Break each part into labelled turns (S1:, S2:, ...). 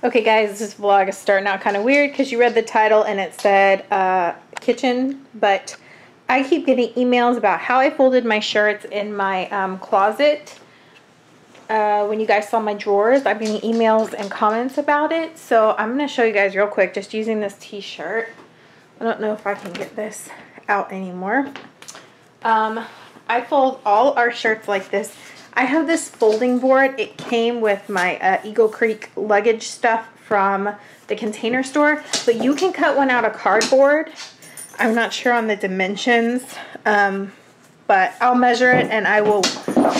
S1: Okay guys, this vlog is starting out kind of weird because you read the title and it said kitchen, but I keep getting emails about how I folded my shirts in my closet. When you guys saw my drawers, I've been getting emails and comments about it. So I'm going to show you guys real quick just using this t-shirt. I don't know if I can get this out anymore. I fold all our shirts like this. I have this folding board. It came with my Eagle Creek luggage stuff from the Container Store, but you can cut one out of cardboard. I'm not sure on the dimensions, but I'll measure it and I will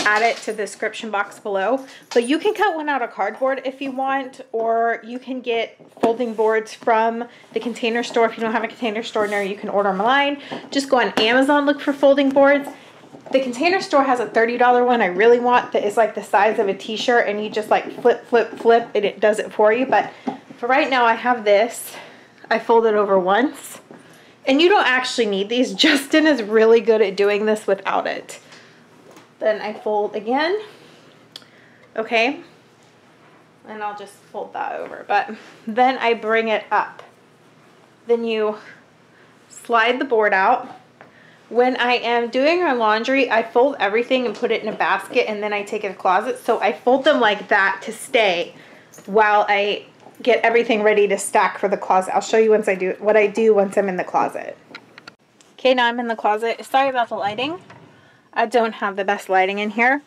S1: add it to the description box below. But you can cut one out of cardboard if you want, or you can get folding boards from the Container Store. If you don't have a Container Store near you, you can order them online. Just go on Amazon, look for folding boards. The Container Store has a $30 one I really want that is like the size of a t-shirt, and you just like flip, flip, flip, and it does it for you. But for right now, I have this. I fold it over once. And you don't actually need these. Justin is really good at doing this without it. Then I fold again. Okay. And I'll just fold that over. But then I bring it up. Then you slide the board out. When I am doing my laundry, I fold everything and put it in a basket, and then I take it to the closet. So I fold them like that to stay while I get everything ready to stack for the closet. I'll show you once I do what I do once I'm in the closet. Okay, now I'm in the closet. Sorry about the lighting. I don't have the best lighting in here.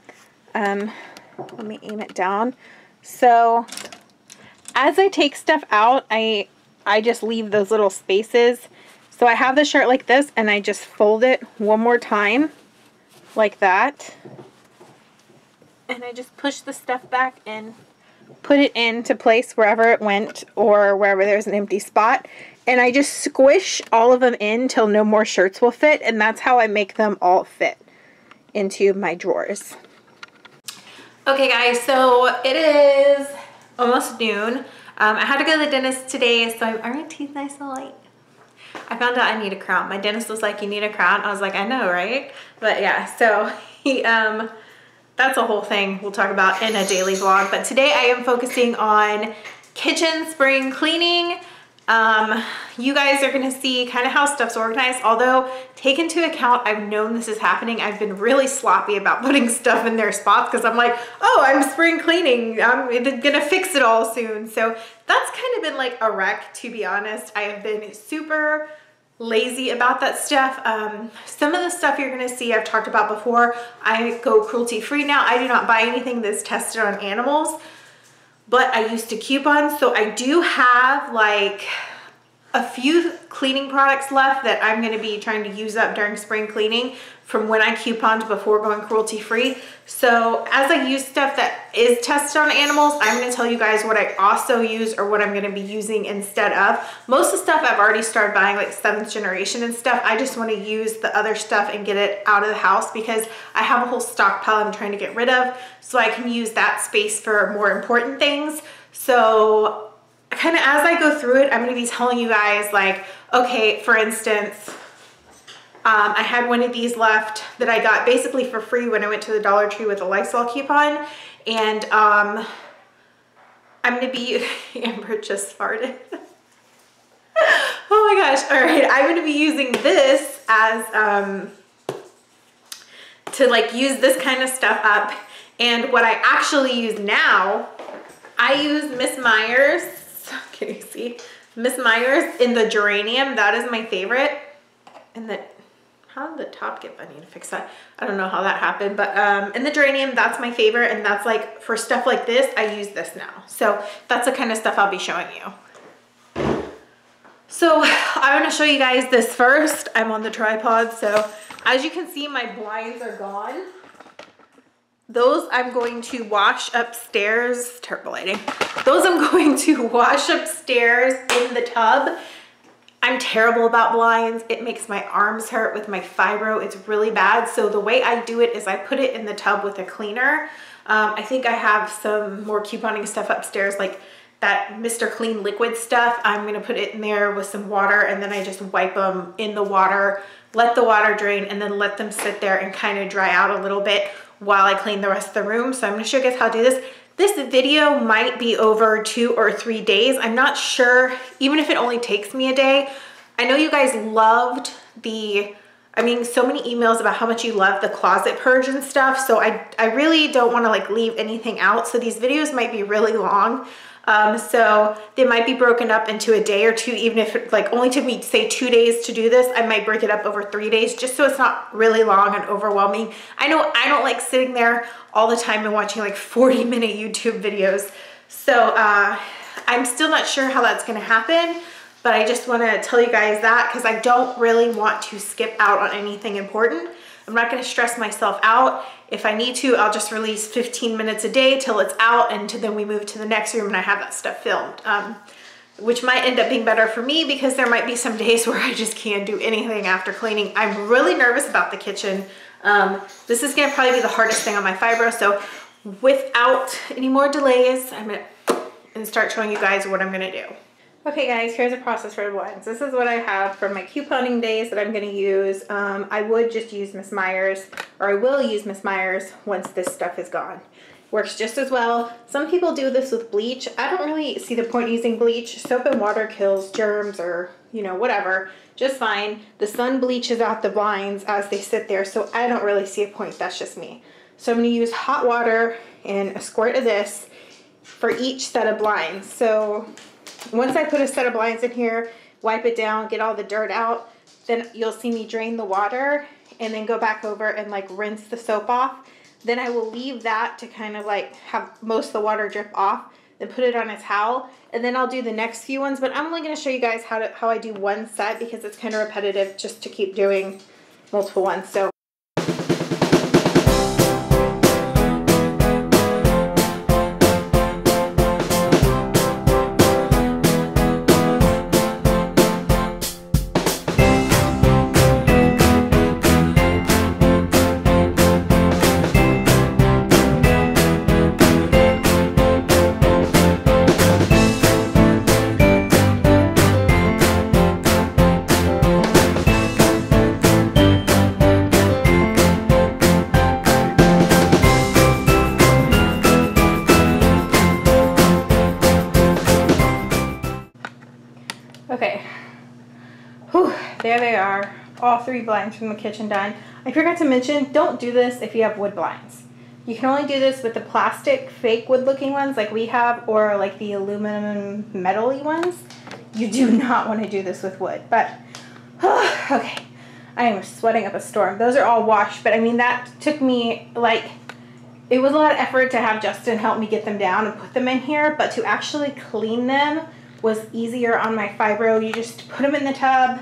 S1: Let me aim it down. So as I take stuff out, I just leave those little spaces. So I have the shirt like this, and I just fold it one more time like that. And I just push the stuff back and put it into place wherever it went, or wherever there's an empty spot. And I just squish all of them in till no more shirts will fit, and that's how I make them all fit into my drawers. Okay guys, so it is almost noon. I had to go to the dentist today, so are my teeth nice and light? I found out I need a crown. My dentist was like, you need a crown? I was like, I know, right? But yeah, so he, that's a whole thing we'll talk about in a daily vlog. But today I am focusing on kitchen spring cleaning. You guys are gonna see kind of how stuff's organized. Although, take into account, I've known this is happening. I've been really sloppy about putting stuff in their spots because I'm like, oh, I'm spring cleaning. I'm gonna fix it all soon. So that's kind of been like a wreck, to be honest. I have been super lazy about that stuff. Some of the stuff you're gonna see I've talked about before. I go cruelty free now. I do not buy anything that's tested on animals, but I used to coupon, so I do have like a few cleaning products left that I'm gonna be trying to use up during spring cleaning from when I couponed before going cruelty free. So as I use stuff that is tested on animals, I'm gonna tell you guys what I also use or what I'm gonna be using instead of. Most of the stuff I've already started buying, like 7th generation and stuff. I just wanna use the other stuff and get it out of the house because I have a whole stockpile I'm trying to get rid of, so I can use that space for more important things. So kind of as I go through it, I'm gonna be telling you guys like, okay, for instance, I had one of these left that I got basically for free when I went to the Dollar Tree with a Lysol coupon. And I'm gonna be, Amber just farted. Oh my gosh, all right. I'm gonna be using this as, to like use this kind of stuff up. And what I actually use now, I use Miss Myers, can you see? Miss Myers in the geranium, that is my favorite. And the, how did the top get funny to fix that? I don't know how that happened, but in the geranium, that's my favorite. And that's like, for stuff like this, I use this now. So that's the kind of stuff I'll be showing you. So I want to show you guys this first. I'm on the tripod. So as you can see, my blinds are gone. Those I'm going to wash upstairs. Terrible lighting. Those I'm going to wash upstairs in the tub. I'm terrible about blinds. It makes my arms hurt with my fibro. It's really bad. So the way I do it is I put it in the tub with a cleaner. I think I have some more couponing stuff upstairs, like that Mr. Clean liquid stuff. I'm gonna put it in there with some water, and then I just wipe them in the water, let the water drain, and then let them sit there and kind of dry out a little bit while I clean the rest of the room. So I'm gonna show you guys how to do this. This video might be over 2 or 3 days. I'm not sure, even if it only takes me a day. I know you guys loved so many emails about how much you love the closet purge and stuff. So I really don't want to like leave anything out. So these videos might be really long. So they might be broken up into a day or two, even if it like only took me say 2 days to do this. I might break it up over 3 days just so it's not really long and overwhelming. I know I don't like sitting there all the time and watching like 40-minute YouTube videos. So I'm still not sure how that's going to happen, but I just want to tell you guys that because I don't really want to skip out on anything important. I'm not going to stress myself out. If I need to, I'll just release 15 minutes a day till it's out, and then we move to the next room and I have that stuff filmed, which might end up being better for me because there might be some days where I just can't do anything after cleaning. I'm really nervous about the kitchen. This is going to probably be the hardest thing on my fibro. So without any more delays, I'm going to start showing you guys what I'm going to do. Okay guys, here's a process for the blinds. This is what I have for my couponing days that I'm going to use. I would just use Miss Meyer's, or I will use Miss Meyer's once this stuff is gone. Works just as well. Some people do this with bleach. I don't really see the point using bleach. Soap and water kills germs or, you know, whatever. Just fine. The sun bleaches out the blinds as they sit there, so I don't really see a point. That's just me. So I'm going to use hot water and a squirt of this for each set of blinds. So once I put a set of blinds in here, wipe it down, get all the dirt out, then you'll see me drain the water and then go back over and like rinse the soap off. Then I will leave that to kind of like have most of the water drip off, then put it on a towel, and then I'll do the next few ones. But I'm only going to show you guys how I do one set because it's kind of repetitive just to keep doing multiple ones. So okay, whew, there they are, all 3 blinds from the kitchen done. I forgot to mention, don't do this if you have wood blinds. You can only do this with the plastic fake wood looking ones like we have, or like the aluminum metal-y ones. You do not want to do this with wood. But okay, I am sweating up a storm. Those are all washed, but I mean that took me like, it was a lot of effort to have Justin help me get them down and put them in here, but to actually clean them was easier on my fibro. You just put them in the tub,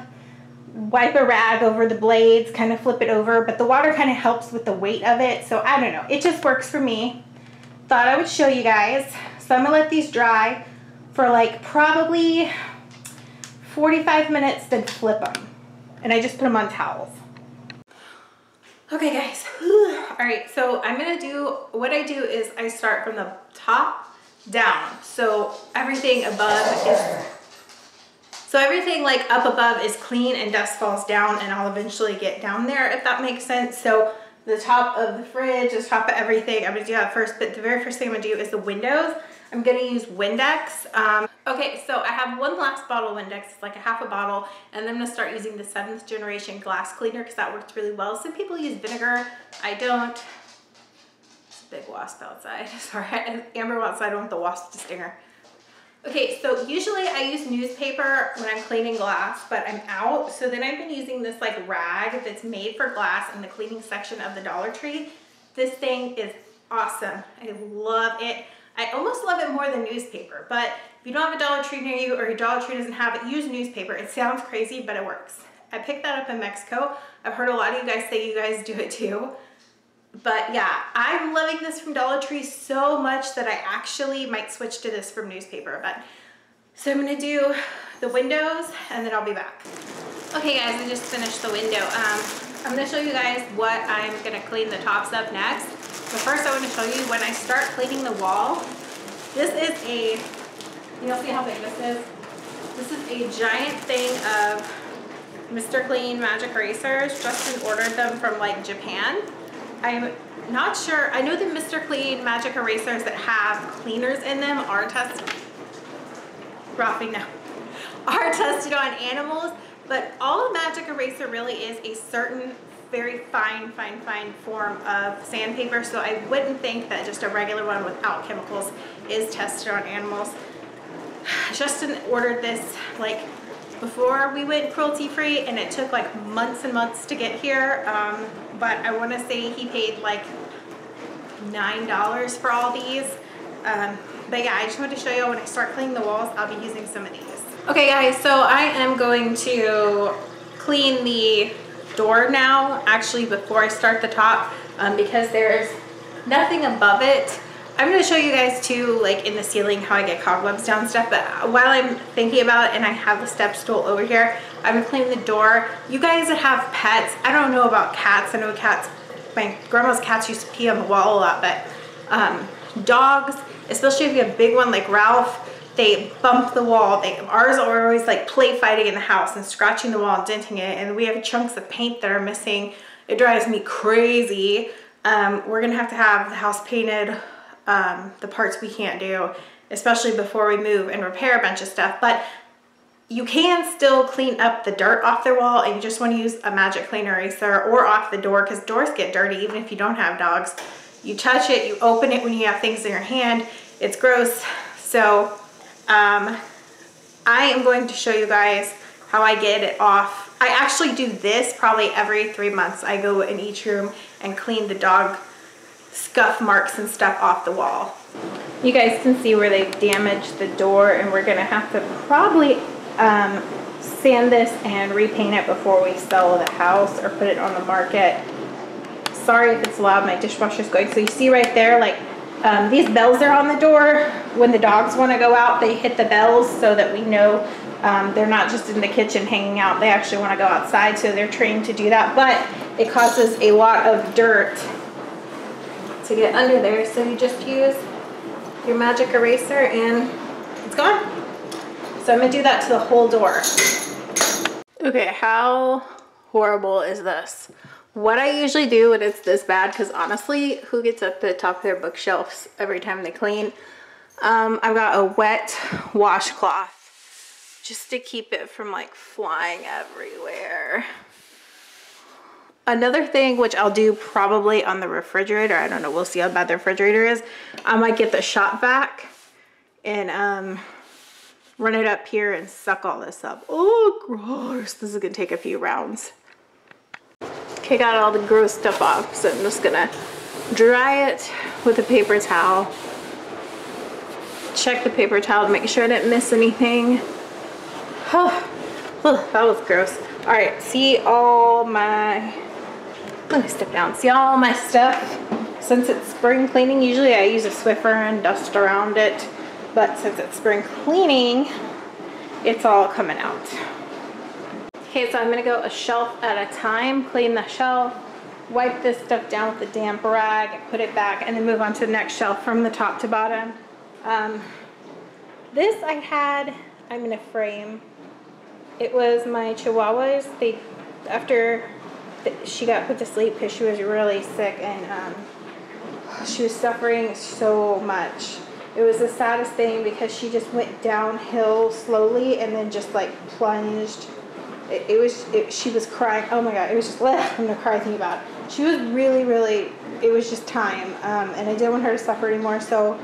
S1: wipe a rag over the blades, kind of flip it over, but the water kind of helps with the weight of it. So I don't know, it just works for me. Thought I would show you guys. So I'm gonna let these dry for like probably 45 minutes, then flip them. And I just put them on towels. Okay guys, all right, so I'm gonna do, what I do is I start from the top down. So everything above is, so everything like up above is clean and dust falls down, and I'll eventually get down there if that makes sense. So the top of the fridge, the top of everything, I'm gonna do that first, but the very first thing I'm gonna do is the windows. I'm gonna use Windex. Okay, so I have one last bottle of Windex, it's like a half a bottle, and then I'm gonna start using the 7th generation glass cleaner because that works really well. Some people use vinegar, I don't. Big wasp outside. Sorry, Amber wants, I don't want the wasp to sting her. Okay, so usually I use newspaper when I'm cleaning glass, but I'm out. So then I've been using this like rag that's made for glass in the cleaning section of the Dollar Tree. This thing is awesome. I love it. I almost love it more than newspaper, but if you don't have a Dollar Tree near you or your Dollar Tree doesn't have it, use newspaper. It sounds crazy, but it works. I picked that up in Mexico. I've heard a lot of you guys say you guys do it too. But yeah, I'm loving this from Dollar Tree so much that I actually might switch to this from newspaper. But so I'm gonna do the windows and then I'll be back. Okay guys, I just finished the window. I'm gonna show you guys what I'm gonna clean the tops of next. But first I want to show you when I start cleaning the wall. This is a, you'll see how big this is. This is a giant thing of Mr. Clean Magic Erasers. Justin ordered them from like Japan. I'm not sure. I know the Mr. Clean magic erasers that have cleaners in them are tested. Ralphie, no. Are tested on animals, but all a magic eraser really is a certain very fine form of sandpaper, so I wouldn't think that just a regular one without chemicals is tested on animals. Justin ordered this like before we went cruelty free, and it took like months and months to get here, but I want to say he paid like $9 for all these. But yeah, I just wanted to show you when I start cleaning the walls, I'll be using some of these. Okay guys, so I am going to clean the door now, actually before I start the top, because there's nothing above it. I'm going to show you guys too, like in the ceiling, how I get cobwebs down and stuff, but while I'm thinking about it and I have the step stool over here, I'm going to clean the door. You guys that have pets, I don't know about cats. I know cats, my grandma's cats used to pee on the wall a lot, but dogs, especially if you have a big one like Ralph, they bump the wall. Ours are always like play fighting in the house and scratching the wall and denting it, and we have chunks of paint that are missing. It drives me crazy. We're gonna have to have the house painted, the parts we can't do, especially before we move and repair a bunch of stuff, but you can still clean up the dirt off the wall, and you just want to use a magic clean eraser or off the door, because doors get dirty even if you don't have dogs. You touch it, you open it when you have things in your hand, it's gross. So I am going to show you guys how I get it off. I actually do this probably every 3 months. I go in each room and clean the dog scuff marks and stuff off the wall. You guys can see where they've damaged the door, and we're gonna have to probably sand this and repaint it before we sell the house or put it on the market. Sorry if it's loud, my dishwasher's going. So you see right there, like these bells are on the door. When the dogs want to go out, they hit the bells so that we know they're not just in the kitchen hanging out. They actually want to go outside, so they're trained to do that. But it causes a lot of dirt to get under there, so you just use your magic eraser and it's gone. So I'm going to do that to the whole door. Okay, how horrible is this? What I usually do when it's this bad, because honestly, who gets up to the top of their bookshelves every time they clean? I've got a wet washcloth just to keep it from like flying everywhere. Another thing, which I'll do probably on the refrigerator, I don't know, we'll see how bad the refrigerator is. I might get the shop vac and run it up here and suck all this up. Oh, gross. This is gonna take a few rounds. Okay, got all the gross stuff off, so I'm just gonna dry it with a paper towel. Check the paper towel to make sure I didn't miss anything. Oh, that was gross. All right, see all my, let me step down. See all my stuff? Since it's spring cleaning, usually I use a Swiffer and dust around it, but since it's spring cleaning, it's all coming out. Okay, so I'm gonna go a shelf at a time, clean the shelf, wipe this stuff down with a damp rag, put it back, and then move on to the next shelf from the top to bottom. This I had, I'm in a frame. It was my Chihuahuas. After she got put to sleep because she was really sick and she was suffering so much. It was the saddest thing because she just went downhill slowly and then just like plunged. She was crying. Oh my God, it was just, I'm gonna cry thinking about it. She was really, it was just time. And I didn't want her to suffer anymore. So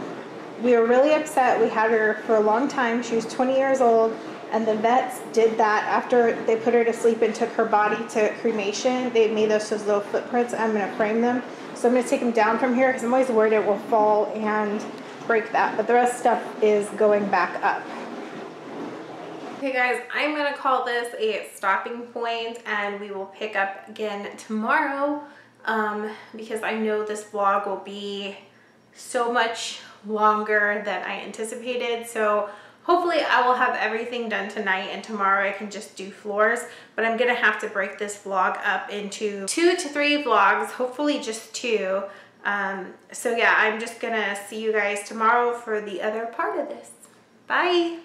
S1: we were really upset. We had her for a long time. She was 20 years old. And the vets did that after they put her to sleep and took her body to cremation. They made those little footprints. I'm gonna frame them. So I'm gonna take them down from here because I'm always worried it will fall and break that. But the rest stuff is going back up. Okay guys, I'm gonna call this a stopping point and we will pick up again tomorrow because I know this vlog will be so much longer than I anticipated. So hopefully I will have everything done tonight and tomorrow I can just do floors, but I'm gonna have to break this vlog up into 2 to 3 vlogs, hopefully just 2. So yeah, I'm just gonna see you guys tomorrow for the other part of this. Bye.